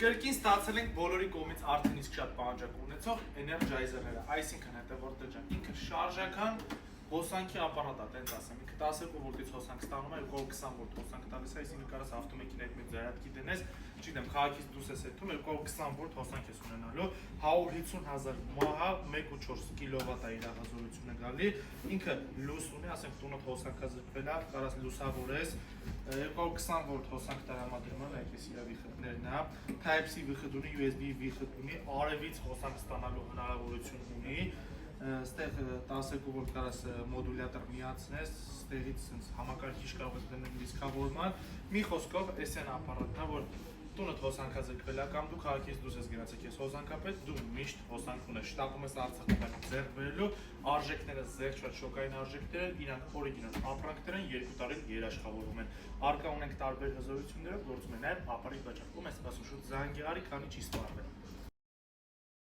Կրկին ստացել ենք բոլորի կողմից արդեն իսկ շատ պահանջակ ունեցող էներջայզերները, այսինքն հետևորդը ջան, ինքը շարժական հոսանքի ապարատ է, տենց ասեմ, ինքը 12 վոլտից հոսանք ստանում է, 220 վոլտ հոսանք տալիս է, այսինքն կարաս ավտոմեքենայի մեջ զարյատքի դնես, չգիտեմ, քաղաքից դուրս ես եթում, 220 վոլտ հոսանք ես ունենալու, 150,000 մահ 1.4 կիլովատ է իր հազորությունը գալի, ինքը լույս ունի, ասենք տունդ հոսանքազրկվել է, կարաս լուսավորես, 220 վոլտ հոսանք տրամադրում է, այդպես իր վիխտներն է, Type-C վիխտ ունի, USB վիխտ ունի, արևից հոսանք ստանալու հնարավորություն ունի, ստեղ 12 վոլտ կարաս մոդուլյատոր միացնես, ստեղից համակարգիչ կարող ես դնել լիցքավորման, մի խոսքով էս են ապարատն է, որ տունդ հոսանքազրկվել է կամ դու քաղաքից դուրս ես գնացեք ես հոսանքապետ, դու միշտ հոսանք ունես, շտապում ես Արցախը ձեռք բերելու, արժեքները զեղչված շոկային արժեքներ, իրանք օրիգինալ ապրանքներ են, 2 տարի երաշխավորում են, առկա ունենք տարբեր հզորություններով, գործում են նաև ապարի վաճառքում, ես ասում շուտ զանգի արի, քանի չի սպառվել։